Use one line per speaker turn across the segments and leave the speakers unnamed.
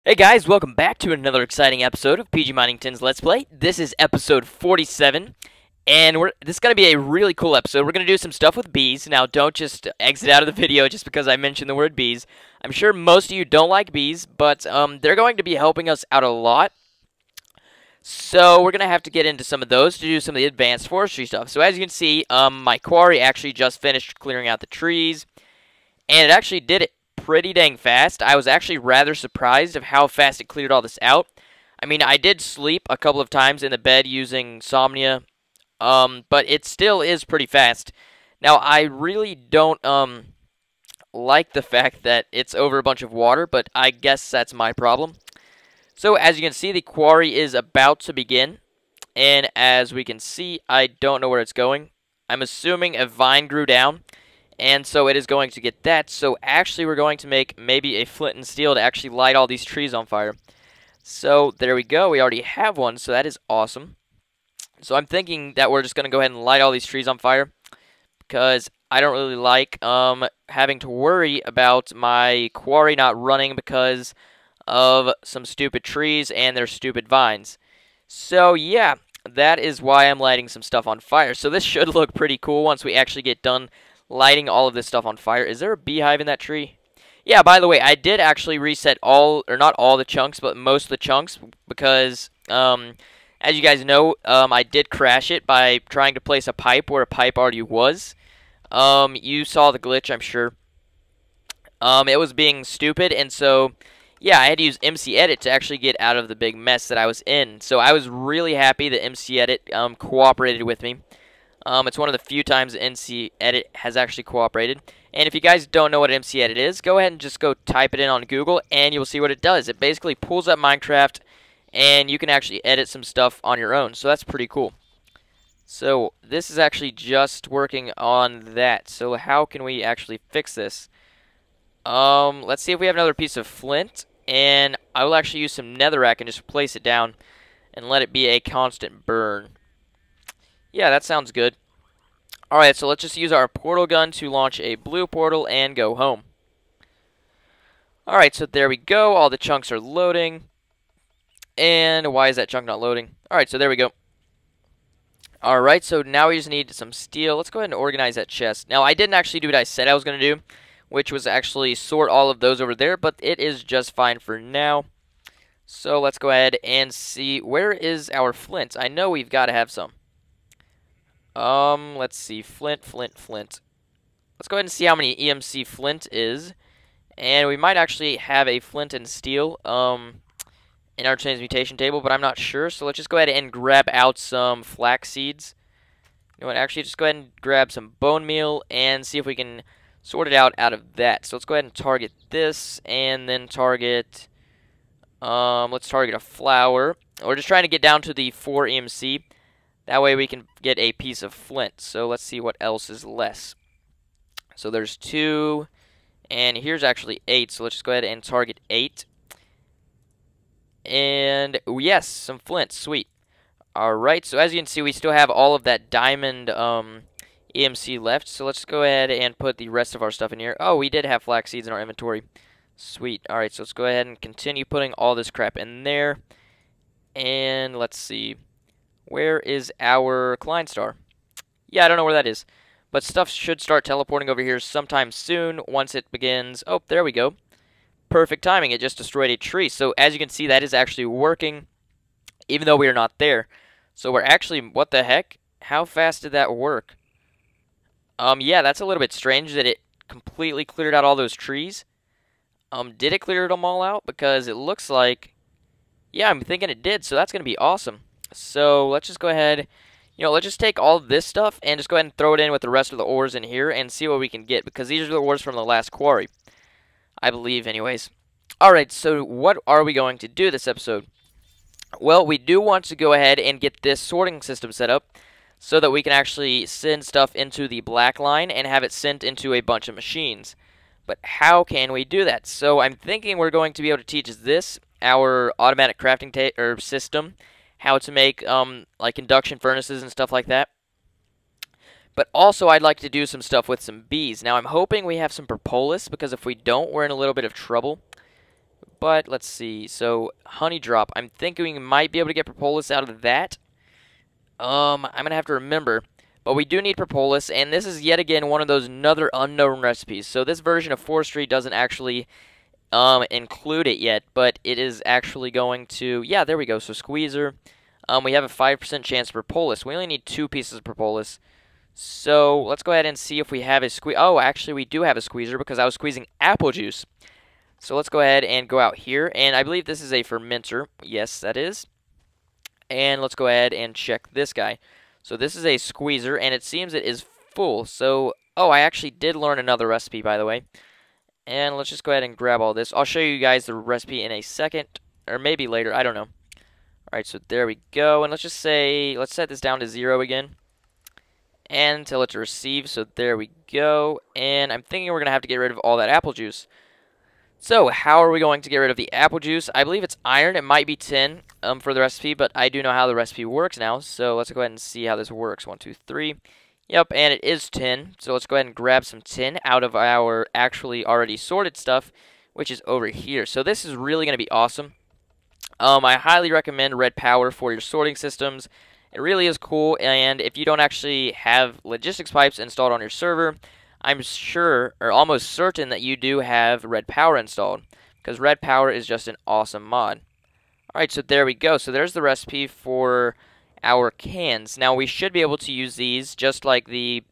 Hey guys, welcome back to another exciting episode of PG Minington's Let's Play. This is episode 47, and this is going to be a really cool episode. We're going to do some stuff with bees. Now, don't just exit out of the video just because I mentioned the word bees. I'm sure most of you don't like bees, but they're going to be helping us out a lot. So we're going to have to get into some of those to do some of the advanced forestry stuff. So as you can see, my quarry actually just finished clearing out the trees, and it actually did it pretty dang fast. I was actually rather surprised of how fast it cleared all this out. I mean, I did sleep a couple of times in the bed using Somnia, but it still is pretty fast. Now, I really don't like the fact that it's over a bunch of water, but I guess that's my problem. So, as you can see, the quarry is about to begin, and as we can see, I don't know where it's going. I'm assuming a vine grew down, and so it is going to get that. So actually we're going to make maybe a flint and steel to actually light all these trees on fire. So there we go. We already have one, so that is awesome. So I'm thinking that we're just going to go ahead and light all these trees on fire, because I don't really like having to worry about my quarry not running because of some stupid trees and their stupid vines. So yeah, that is why I'm lighting some stuff on fire. So this should look pretty cool once we actually get done lighting all of this stuff on fire. Is there a beehive in that tree? Yeah, by the way, I did actually reset all, or not all the chunks, but most of the chunks, because, as you guys know, I did crash it by trying to place a pipe where a pipe already was. You saw the glitch, I'm sure. It was being stupid, and so, yeah, I had to use MC Edit to actually get out of the big mess that I was in. So I was really happy that MC Edit cooperated with me. It's one of the few times MC Edit has actually cooperated. And if you guys don't know what MC Edit is, go ahead and just go type it in on Google, and you'll see what it does. It basically pulls up Minecraft, and you can actually edit some stuff on your own. So that's pretty cool. So this is actually just working on that. So how can we actually fix this? Let's see if we have another piece of flint, and I will actually use some netherrack and just place it down and let it be a constant burn. Yeah, that sounds good. Alright, so let's just use our portal gun to launch a blue portal and go home. Alright, so there we go. All the chunks are loading. And why is that chunk not loading? Alright, so there we go. Alright, so now we just need some steel. Let's go ahead and organize that chest. Now, I didn't actually do what I said I was going to do, which was actually sort all of those over there, but it is just fine for now. So let's go ahead and see, where is our flint? I know we've got to have some. Let's see, flint. Let's go ahead and see how many EMC flint is. And we might actually have a flint and steel, in our transmutation table, but I'm not sure. So let's just go ahead and grab out some flax seeds. You know what, actually, just go ahead and grab some bone meal and see if we can sort it out of that. So let's go ahead and target this, and then target, let's target a flower. We're just trying to get down to the 4 EMC. That way we can get a piece of flint. So let's see what else is less. So there's 2, and here's actually 8. So let's just go ahead and target 8. And yes, some flint. Sweet. Alright, so as you can see, we still have all of that diamond EMC left. So let's go ahead and put the rest of our stuff in here. Oh, we did have flax seeds in our inventory. Sweet. Alright, so let's go ahead and continue putting all this crap in there. And let's see. Where is our Klein Star? Yeah, I don't know where that is. But stuff should start teleporting over here sometime soon once it begins. Oh, there we go. Perfect timing. It just destroyed a tree. So as you can see, that is actually working, even though we are not there. So we're actually, what the heck? How fast did that work? Yeah, that's a little bit strange that it completely cleared out all those trees. Did it clear them all out? Because it looks like, yeah, I'm thinking it did. So that's going to be awesome. So let's just go ahead, let's just take all of this stuff and just go ahead and throw it in with the rest of the ores in here and see what we can get, because these are the ores from the last quarry, I believe anyways. Alright, so what are we going to do this episode? Well, we do want to go ahead and get this sorting system set up so that we can actually send stuff into the black line and have it sent into a bunch of machines. But how can we do that? So I'm thinking we're going to be able to teach this, our automatic crafting system, how to make like induction furnaces and stuff like that. But also I'd like to do some stuff with some bees. Now I'm hoping we have some propolis, because if we don't, we're in a little bit of trouble. But let's see. So honey drop. I'm thinking we might be able to get propolis out of that. I'm gonna have to remember. But we do need propolis, and this is yet again one of those another unknown recipes. So this version of forestry doesn't actually include it yet, but it is actually going to. Yeah, there we go. So squeezer. We have a 5% chance of propolis. We only need 2 pieces of propolis. So let's go ahead and see if we have a squeeze. Oh, actually, we do have a squeezer because I was squeezing apple juice. So let's go ahead and go out here, and I believe this is a fermenter. Yes, that is. And let's go ahead and check this guy. So this is a squeezer, and it seems it is full. So, oh, I actually did learn another recipe, by the way. And let's just go ahead and grab all this. I'll show you guys the recipe in a second, or maybe later. I don't know. Alright, so there we go. And let's just say, let's set this down to 0 again. And tell it to receive. So there we go. And I'm thinking we're going to have to get rid of all that apple juice. So, how are we going to get rid of the apple juice? I believe it's iron. It might be tin for the recipe, but I do know how the recipe works now. So, let's go ahead and see how this works. 1, 2, 3. Yep, and it is tin. So, let's go ahead and grab some tin out of our actually already sorted stuff, which is over here. So, this is really going to be awesome. I highly recommend Red Power for your sorting systems. It really is cool, and if you don't actually have logistics pipes installed on your server, I'm sure, or almost certain, that you do have Red Power installed, because Red Power is just an awesome mod. Alright, so there we go. So there's the recipe for our cans. Now, we should be able to use these just like the,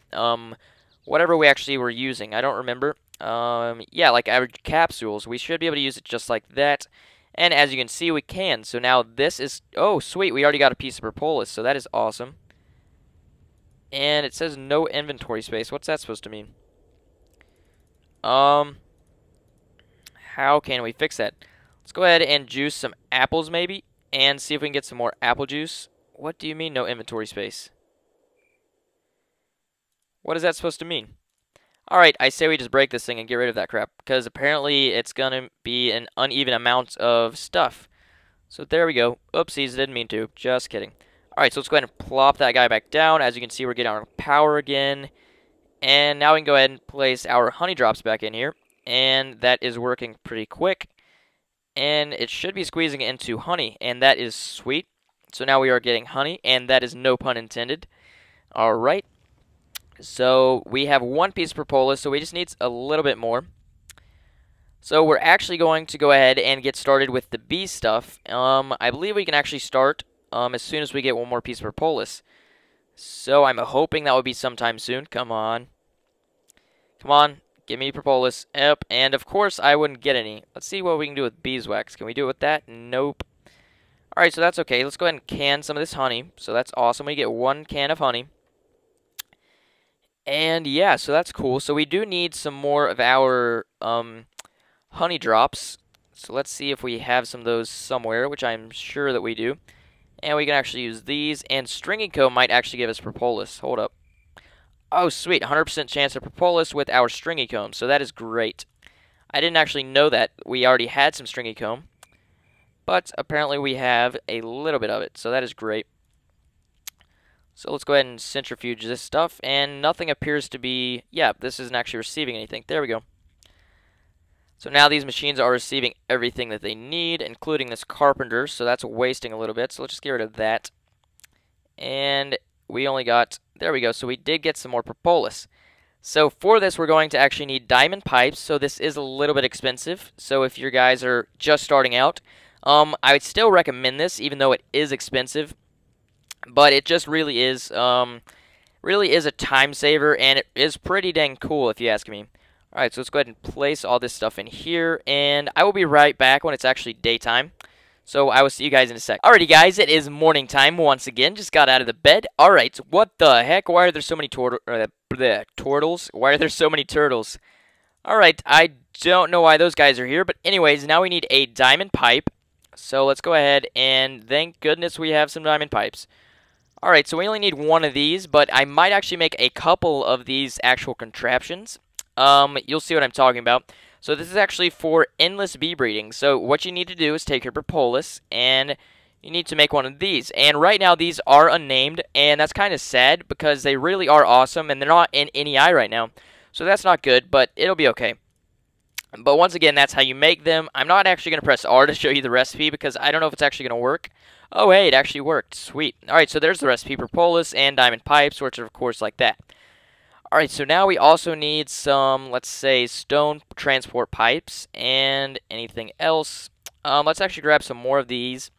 whatever we actually were using. I don't remember. Yeah, like our capsules. We should be able to use it just like that. And as you can see, we can. So now this is, oh, sweet, we already got a piece of propolis, so that is awesome. And it says no inventory space. What's that supposed to mean? How can we fix that? Let's go ahead and juice some apples maybe, and see if we can get some more apple juice. What do you mean no inventory space? What is that supposed to mean? Alright, I say we just break this thing and get rid of that crap, because apparently it's gonna be an uneven amount of stuff. So there we go. Oopsies, didn't mean to. Just kidding. Alright, so let's go ahead and plop that guy back down. As you can see, we're getting our power again. And now we can go ahead and place our honey drops back in here. And that is working pretty quick. And it should be squeezing into honey, and that is sweet. So now we are getting honey, and that is no pun intended. Alright. So we have 1 piece of propolis, so we just need a little bit more. So we're actually going to go ahead and get started with the bee stuff. I believe we can actually start as soon as we get 1 more piece of propolis. So I'm hoping that will be sometime soon. Come on. Come on. Give me propolis. Yep. And of course I wouldn't get any. Let's see what we can do with beeswax. Can we do it with that? Nope. Alright, so that's okay. Let's go ahead and can some of this honey. So that's awesome. We get 1 can of honey. And yeah, so that's cool. So we do need some more of our honey drops. So let's see if we have some of those somewhere, which I'm sure that we do. And we can actually use these. And stringy comb might actually give us propolis. Hold up. Oh, sweet. 100% chance of propolis with our stringy comb. So that is great. I didn't actually know that. We already had some stringy comb. But apparently we have a little bit of it. So that is great. So let's go ahead and centrifuge this stuff. And nothing appears to be... Yeah, this isn't actually receiving anything. There we go. So now these machines are receiving everything that they need, including this carpenter. So that's wasting a little bit. So let's just get rid of that. And we only got... There we go. So we did get some more propolis. So for this, we're going to actually need diamond pipes. So this is a little bit expensive. So if you guys are just starting out, I would still recommend this, even though it is expensive. But it just really is a time saver, and it is pretty dang cool if you ask me. Alright, so let's go ahead and place all this stuff in here, and I will be right back when it's actually daytime. So I will see you guys in a sec. Alrighty guys, it is morning time once again. Just got out of the bed. Alright, what the heck? Why are there so many turtles? Why are there so many turtles? Alright, I don't know why those guys are here, but anyways, now we need a diamond pipe. So let's go ahead, and thank goodness we have some diamond pipes. Alright, so we only need 1 of these, but I might actually make a couple of these actual contraptions. You'll see what I'm talking about. So this is actually for endless bee breeding. So what you need to do is take your propolis, and you need to make 1 of these. And right now, these are unnamed, and that's kind of sad, because they really are awesome, and they're not in NEI right now. So that's not good, but it'll be okay. But once again, that's how you make them. I'm not actually going to press R to show you the recipe because I don't know if it's actually going to work. Oh, hey, it actually worked. Sweet. Alright, so there's the recipe: propolis and diamond pipes, which are, of course, like that. Alright, so now we also need some, let's say, stone transport pipes and anything else. Let's actually grab some more of these.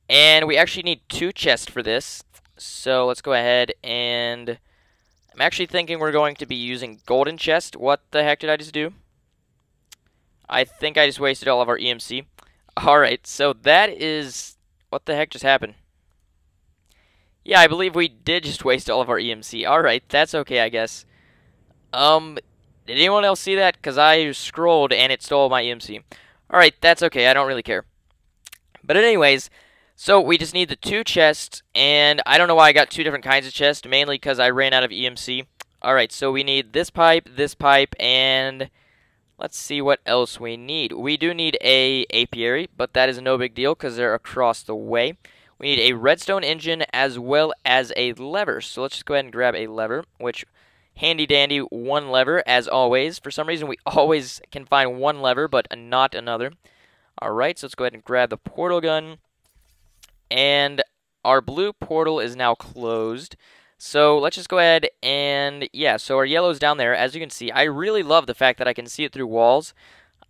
And we actually need 2 chests for this. So let's go ahead and... I'm actually thinking we're going to be using golden chest. What the heck did I just do? I think I just wasted all of our EMC. Alright, so that is... What the heck just happened? Yeah, I believe we did just waste all of our EMC. Alright, that's okay, I guess. Did anyone else see that? Because I scrolled and it stole my EMC. Alright, that's okay, I don't really care. But anyways... So we just need the 2 chests, and I don't know why I got 2 different kinds of chests, mainly because I ran out of EMC. Alright, so we need this pipe, and let's see what else we need. We do need a apiary, but that is no big deal because they're across the way. We need a redstone engine as well as a lever. So let's just go ahead and grab a lever, which handy dandy 1 lever as always. For some reason we always can find 1 lever but not another. Alright, so let's go ahead and grab the portal gun. And our blue portal is now closed. So let's just go ahead and, yeah, so our yellow's down there. As you can see, I really love the fact that I can see it through walls.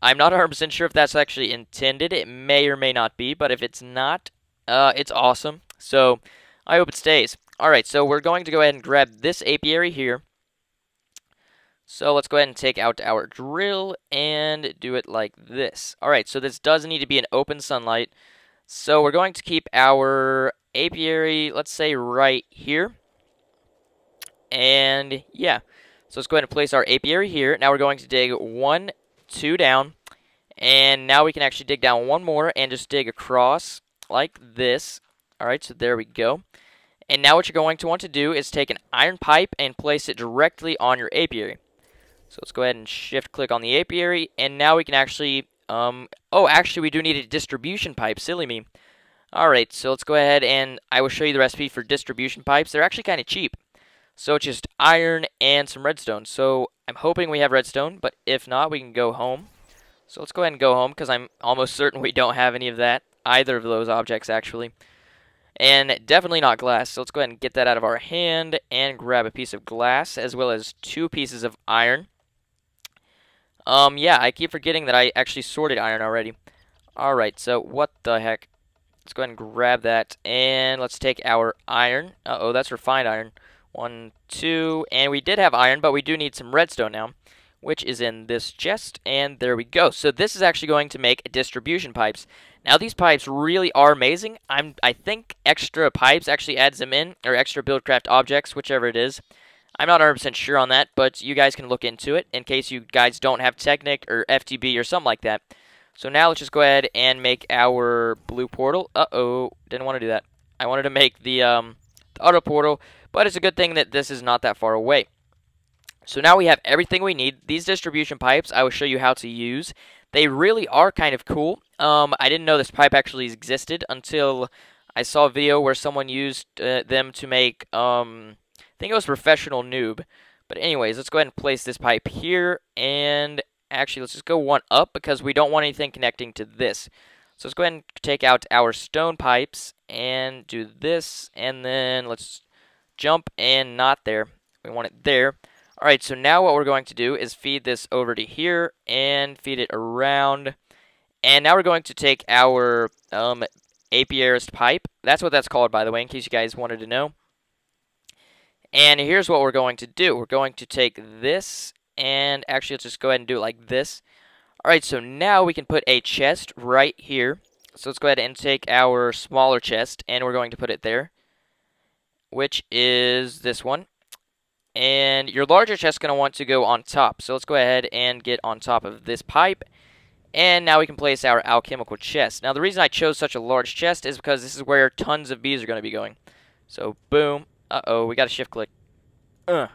I'm not 100% sure if that's actually intended. It may or may not be, but if it's not, it's awesome. So I hope it stays. Alright, so we're going to go ahead and grab this apiary here. So let's go ahead and take out our drill and do it like this. Alright, so this does need to be in open sunlight. So we're going to keep our apiary, let's say, right here. And, yeah. So let's go ahead and place our apiary here. Now we're going to dig 1, 2 down. And now we can actually dig down 1 more and just dig across like this. Alright, so there we go. And now what you're going to want to do is take an iron pipe and place it directly on your apiary. So let's go ahead and shift-click on the apiary. And now we can actually... oh, actually, we do need a distribution pipe. Silly me. Alright, so let's go ahead and I will show you the recipe for distribution pipes. They're actually kind of cheap. So it's just iron and some redstone. So I'm hoping we have redstone, but if not, we can go home. So let's go ahead and go home because I'm almost certain we don't have any of that. Either of those objects, actually. And definitely not glass. So let's go ahead and get that out of our hand and grab a piece of glass as well as 2 pieces of iron. Yeah, I keep forgetting that I actually sorted iron already. Alright, so what the heck? Let's go ahead and grab that, and let's take our iron. Uh-oh, that's refined iron. 1, 2, and we did have iron, but we do need some redstone now, which is in this chest, and there we go. So this is actually going to make distribution pipes. Now, these pipes really are amazing. I think extra pipes actually adds them in, or extra Buildcraft objects, whichever it is. I'm not 100% sure on that, but you guys can look into it in case you guys don't have Technic or FTB or something like that. So now let's just go ahead and make our blue portal. Uh-oh, didn't want to do that. I wanted to make the auto portal, but it's a good thing that this is not that far away. So now we have everything we need. These distribution pipes I will show you how to use. They really are kind of cool. I didn't know this pipe actually existed until I saw a video where someone used them to make... I think it was Professional Noob. But anyways, let's go ahead and place this pipe here. And actually, let's just go 1 up because we don't want anything connecting to this. So let's go ahead and take out our stone pipes and do this. And then let's jump and not there. We want it there. Alright, so now what we're going to do is feed this over to here and feed it around. And now we're going to take our apiarist pipe. That's what that's called, by the way, in case you guys wanted to know. And here's what we're going to do. We're going to take this, and actually let's just go ahead and do it like this. Alright, so now we can put a chest right here. So let's go ahead and take our smaller chest, and we're going to put it there, which is this one. And your larger chest is going to want to go on top. So let's go ahead and get on top of this pipe. And now we can place our alchemical chest. Now the reason I chose such a large chest is because this is where tons of bees are going to be going. So boom. Uh-oh, we got a shift click. Are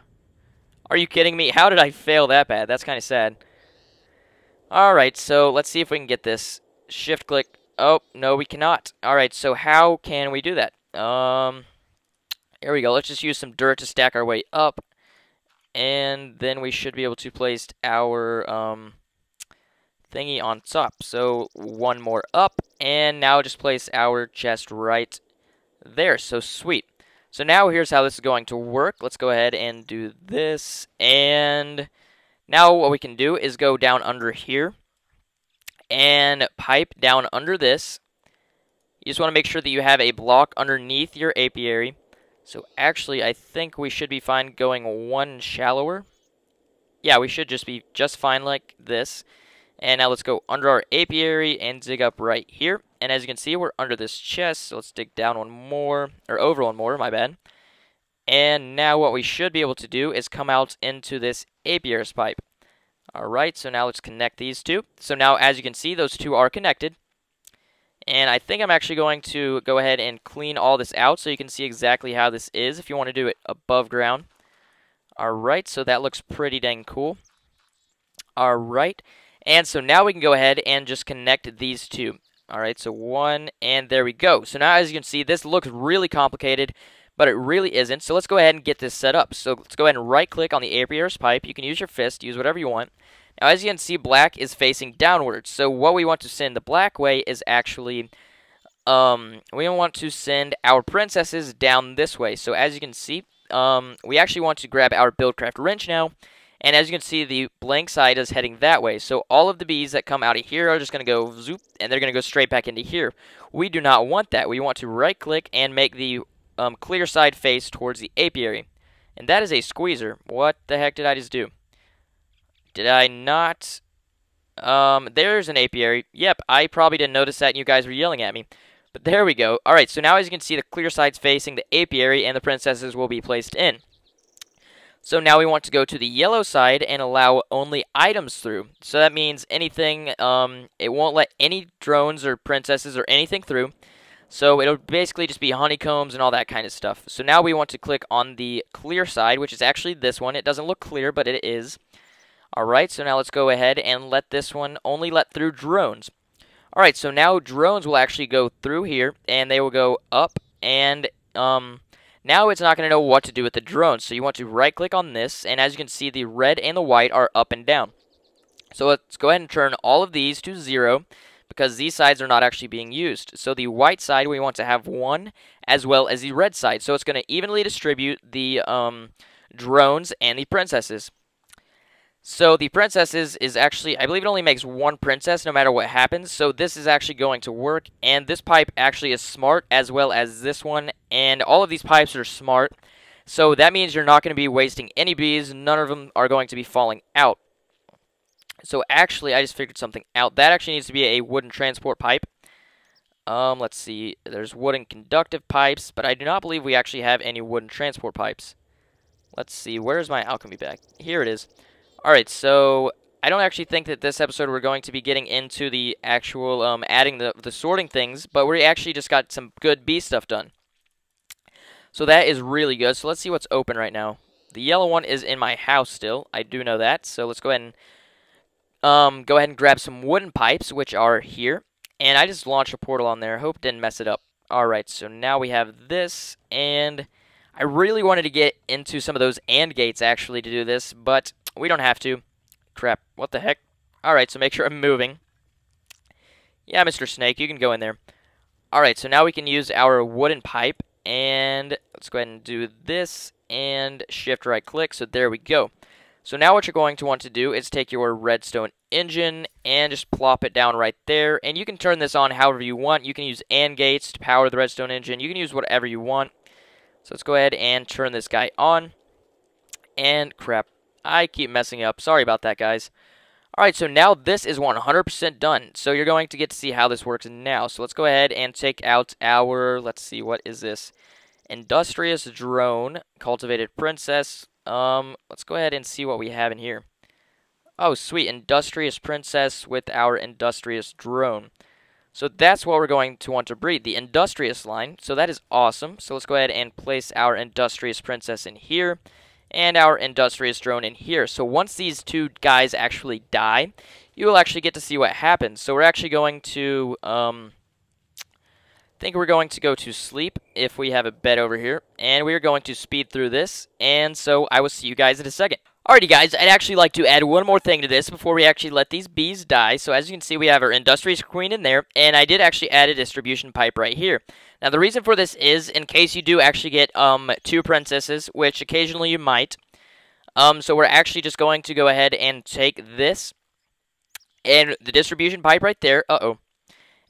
you kidding me? How did I fail that bad? That's kind of sad. Alright, so let's see if we can get this. Shift click. Oh, no, we cannot. Alright, so how can we do that? Here we go. Let's just use some dirt to stack our way up. And then we should be able to place our thingy on top. So one more up, and now just place our chest right there. So sweet. So now here's how this is going to work. Let's go ahead and do this. And now what we can do is go down under here and pipe down under this. You just want to make sure that you have a block underneath your apiary. So actually, I think we should be fine going one shallower. Yeah, we should just be just fine like this. And now let's go under our apiary and dig up right here. And as you can see, we're under this chest. So let's dig down one more, or over one more, my bad. And now what we should be able to do is come out into this apiary's pipe. Alright, so now let's connect these two. So now, as you can see, those two are connected. And I think I'm actually going to go ahead and clean all this out so you can see exactly how this is if you want to do it above ground. Alright, so that looks pretty dang cool. Alright, and so now we can go ahead and just connect these two. Alright, so one, and there we go. So now, as you can see, this looks really complicated, but it really isn't. So let's go ahead and get this set up. So let's go ahead and right-click on the apiary's pipe. You can use your fist, use whatever you want. Now, as you can see, black is facing downwards. So what we want to send the black way is actually, we want to send our princesses down this way. So as you can see, we actually want to grab our Buildcraft wrench now. And as you can see, the blank side is heading that way. So all of the bees that come out of here are just going to go zoop, and they're going to go straight back into here. We do not want that. We want to right-click and make the clear side face towards the apiary. And that is a squeezer. What the heck did I just do? Did I not? There's an apiary. Yep, I probably didn't notice that and you guys were yelling at me. But there we go. Alright, so now as you can see, the clear side's facing the apiary and the princesses will be placed in. So now we want to go to the yellow side and allow only items through. So that means anything, it won't let any drones or princesses or anything through. So it'll basically just be honeycombs and all that kind of stuff. So now we want to click on the clear side, which is actually this one. It doesn't look clear, but it is. Alright, so now let's go ahead and let this one only let through drones. Alright, so now drones will actually go through here, and they will go up, and now it's not going to know what to do with the drones. So you want to right-click on this, and as you can see, the red and the white are up and down. So let's go ahead and turn all of these to 0, because these sides are not actually being used. So the white side, we want to have 1, as well as the red side. So it's going to evenly distribute the drones and the princesses. So the princesses is actually, I believe it only makes 1 princess no matter what happens. So this is actually going to work. And this pipe actually is smart, as well as this one. And all of these pipes are smart. So that means you're not going to be wasting any bees. None of them are going to be falling out. So actually, I just figured something out. That actually needs to be a wooden transport pipe. Let's see. There's wooden conductive pipes, but I do not believe we actually have any wooden transport pipes. Let's see. Where's my alchemy bag? Here it is. Alright, so I don't actually think that this episode we're going to be getting into the actual adding the sorting things, but we actually just got some good bee stuff done. So that is really good. So let's see what's open right now. The yellow one is in my house still. I do know that. So let's go ahead and grab some wooden pipes, which are here. And I just launched a portal on there. Hope it didn't mess it up. Alright, so now we have this, and I really wanted to get into some of those AND gates actually to do this, but we don't have to. Crap, what the heck? Alright, so make sure I'm moving. Yeah, Mr. Snake, you can go in there. Alright, so now we can use our wooden pipe, and let's go ahead and do this, and shift right click, so there we go. So now what you're going to want to do is take your redstone engine and just plop it down right there, and you can turn this on however you want. You can use AND gates to power the redstone engine. You can use whatever you want. So let's go ahead and turn this guy on, and crap. I keep messing up. Sorry about that, guys. Alright, so now this is 100% done. So you're going to get to see how this works now. So let's go ahead and take out our, let's see, what is this? Industrious Drone, Cultivated Princess. Let's go ahead and see what we have in here. Oh, sweet. Industrious Princess with our Industrious Drone. So that's what we're going to want to breed, the Industrious line. So that is awesome. So let's go ahead and place our Industrious Princess in here. And our Industrious Drone in here. So once these two guys actually die, you will actually get to see what happens. So we're actually going to think we're going to go to sleep if we have a bed over here, and we are going to speed through this, and so I will see you guys in a second. Alrighty guys, I'd actually like to add one more thing to this before we actually let these bees die. So as you can see, we have our industrious queen in there, and I did actually add a distribution pipe right here. Now the reason for this is in case you do actually get 2 princesses, which occasionally you might. So we're actually just going to go ahead and take this and the distribution pipe right there.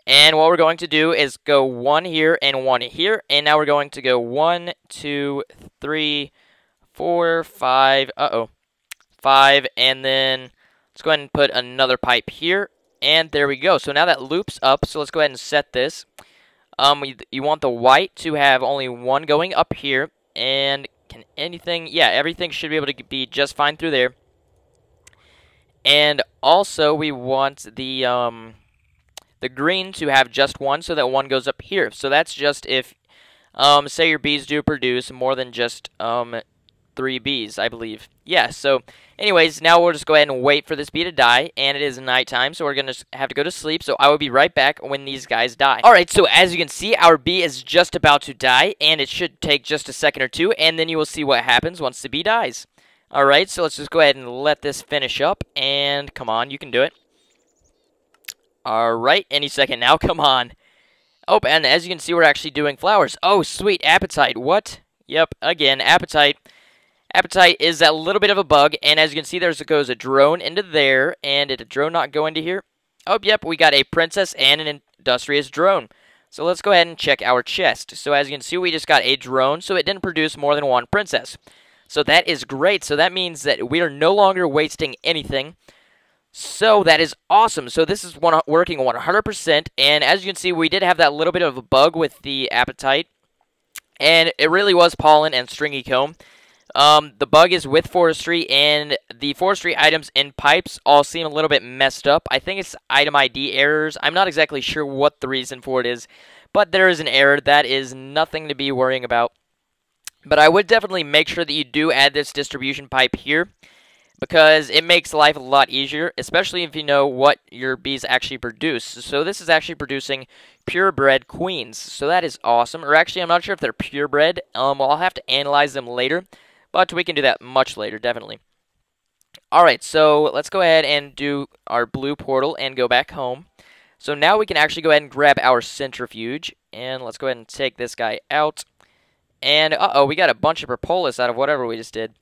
And what we're going to do is go 1 here and 1 here, and now we're going to go 1, 2, 3, 4, 5. 5, and then let's go ahead and put another pipe here, and there we go. So now that loops up, so let's go ahead and set this. You want the white to have only 1 going up here, and everything should be able to be just fine through there. And also we want the green to have just 1, so that 1 goes up here. So that's just if say your bees do produce more than just 3 bees, I believe. Yeah, so anyways, now we'll just go ahead and wait for this bee to die, and it is nighttime, so we're going to have to go to sleep, so I will be right back when these guys die. Alright, so as you can see, our bee is just about to die, and it should take just a second or two, and then you will see what happens once the bee dies. Alright, so let's just go ahead and let this finish up, and come on, you can do it. Alright, any second now, come on. Oh, and as you can see, we're actually doing flowers. Oh, sweet, appetite, what? Yep, again, appetite. Appetite is that little bit of a bug, and as you can see, there goes a drone into there, and did a drone not go into here? Oh, yep, we got a princess and an industrious drone. So let's go ahead and check our chest. So as you can see, we just got a drone, so it didn't produce more than 1 princess. So that is great. So that means that we are no longer wasting anything. So that is awesome. So this is working 100%, and as you can see, we did have that little bit of a bug with the appetite, and it really was pollen and stringy comb. The bug is with forestry, and the forestry items and pipes all seem a little bit messed up. I think it's item ID errors. I'm not exactly sure what the reason for it is, but there is an error. That is nothing to be worrying about. But I would definitely make sure that you do add this distribution pipe here, because it makes life a lot easier, especially if you know what your bees actually produce. So this is actually producing purebred queens, so that is awesome. Or actually, I'm not sure if they're purebred. I'll have to analyze them later. But we can do that much later, definitely. Alright, so let's go ahead and do our blue portal and go back home. So now we can actually go ahead and grab our centrifuge. And let's go ahead and take this guy out. And, we got a bunch of propolis out of whatever we just did.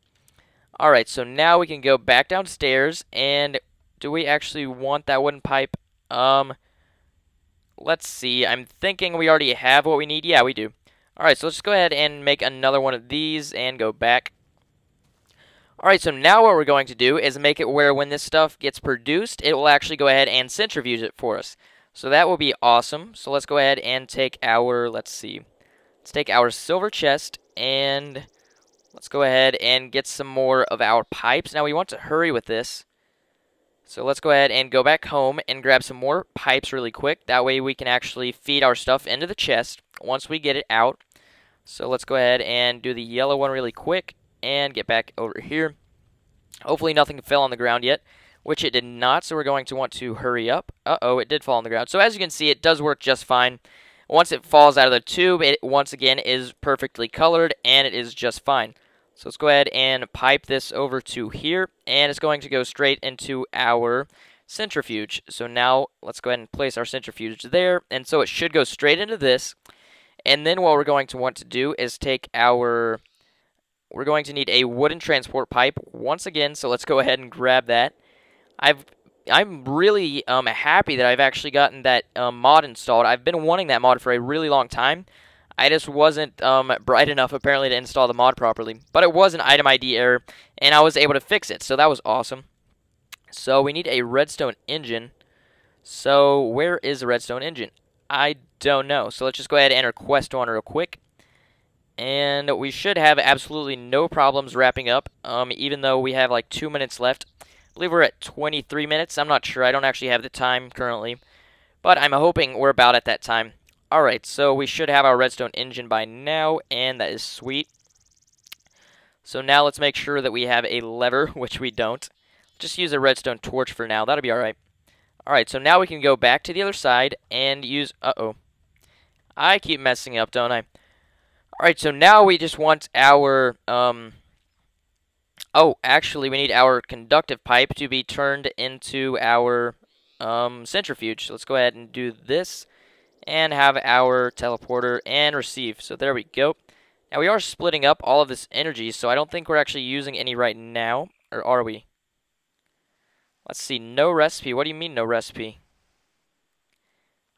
Alright, so now we can go back downstairs. And do we actually want that wooden pipe? Let's see. I'm thinking we already have what we need. Yeah, we do. Alright, so let's go ahead and make another one of these and go back. Alright, so now what we're going to do is make it where when this stuff gets produced, it will actually go ahead and centrifuge it for us. So that will be awesome. So let's go ahead and take our, let's take our silver chest, and let's go ahead and get some more of our pipes. Now we want to hurry with this. So let's go ahead and go back home and grab some more pipes really quick. That way we can actually feed our stuff into the chest once we get it out. So let's go ahead and do the yellow one really quick and get back over here. Hopefully nothing fell on the ground yet, which it did not, so we're going to want to hurry up. It did fall on the ground. So as you can see, it does work just fine. Once it falls out of the tube, it once again is perfectly colored, and it is just fine. So let's go ahead and pipe this over to here, and it's going to go straight into our centrifuge. So now let's go ahead and place our centrifuge there, and so it should go straight into this. And then what we're going to want to do is take our, we're going to need a wooden transport pipe once again, so let's go ahead and grab that. I'm really happy that I've actually gotten that mod installed. I've been wanting that mod for a really long time. I just wasn't bright enough, apparently, to install the mod properly. But it was an item ID error, and I was able to fix it, so that was awesome. So we need a redstone engine. So where is the redstone engine? I don't know. So let's just go ahead and enter quest one real quick. And we should have absolutely no problems wrapping up, even though we have like 2 minutes left. I believe we're at 23 minutes. I'm not sure. I don't actually have the time currently. But I'm hoping we're about at that time. Alright, so we should have our redstone engine by now, and that is sweet. So now let's make sure that we have a lever, which we don't. Just use a redstone torch for now. That'll be alright. Alright, so now we can go back to the other side and use... I keep messing up, don't I? Alright, so now we just want our, oh, actually, we need our conductive pipe to be turned into our, centrifuge. So let's go ahead and do this, and have our teleporter and receive. So there we go. Now, we are splitting up all of this energy, so I don't think we're actually using any right now. Or are we? Let's see. No recipe. What do you mean, no recipe?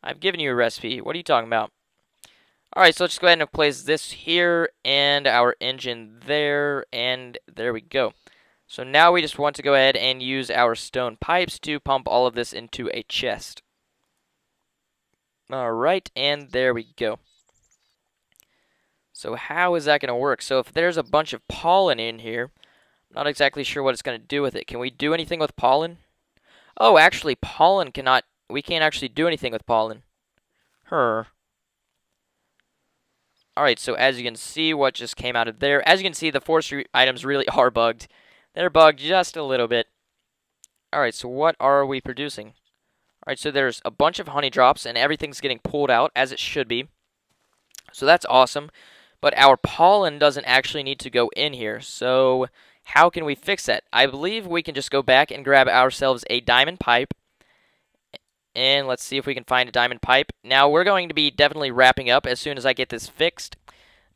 I've given you a recipe. What are you talking about? Alright, so let's just go ahead and place this here, and our engine there, and there we go. So now we just want to go ahead and use our stone pipes to pump all of this into a chest. Alright, and there we go. So how is that going to work? So if there's a bunch of pollen in here, I'm not exactly sure what it's going to do with it. Can we do anything with pollen? Oh, actually, pollen cannot... We can't actually do anything with pollen. Alright, so as you can see, what just came out of there. As you can see, the forestry items really are bugged. They're bugged just a little bit. Alright, so what are we producing? Alright, so there's a bunch of honey drops, and everything's getting pulled out, as it should be. So that's awesome. But our pollen doesn't actually need to go in here. So how can we fix that? I believe we can just go back and grab ourselves a diamond pipe. And let's see if we can find a diamond pipe. Now, we're going to be definitely wrapping up as soon as I get this fixed.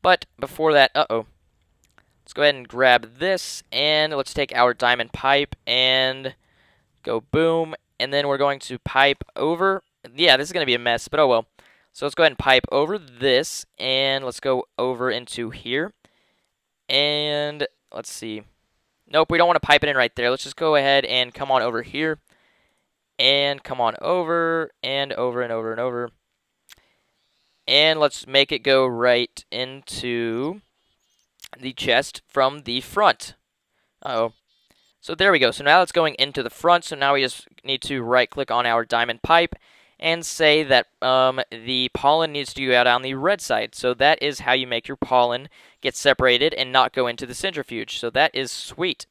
But before that, let's go ahead and grab this. And let's take our diamond pipe and go boom. And then we're going to pipe over. Yeah, this is going to be a mess, but oh well. So let's go ahead and pipe over this. And let's go over into here. And let's see. Nope, we don't want to pipe it in right there. Let's just go ahead and come on over here. And come on over, and over, and over, and over. And let's make it go right into the chest from the front. Uh-oh. So there we go. So now it's going into the front. So now we just need to right-click on our diamond pipe and say that the pollen needs to go out on the red side. So that is how you make your pollen get separated and not go into the centrifuge. So that is sweet.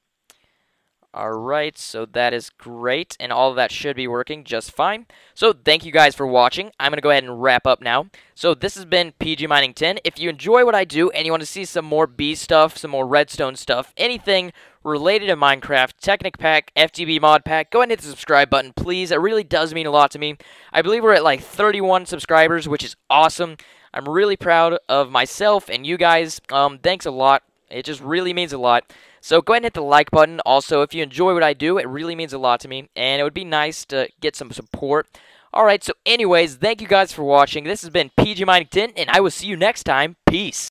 Alright, so that is great, and all of that should be working just fine. So, thank you guys for watching. I'm going to go ahead and wrap up now. So, this has been PG Mining 10. If you enjoy what I do and you want to see some more bee stuff, some more redstone stuff, anything related to Minecraft, Technic Pack, FTB Mod Pack, go ahead and hit the subscribe button, please. It really does mean a lot to me. I believe we're at like 31 subscribers, which is awesome. I'm really proud of myself and you guys. Thanks a lot. It just really means a lot. So go ahead and hit the like button. Also, if you enjoy what I do, it really means a lot to me. And it would be nice to get some support. Alright, so anyways, thank you guys for watching. This has been PG Mining 10, and I will see you next time. Peace.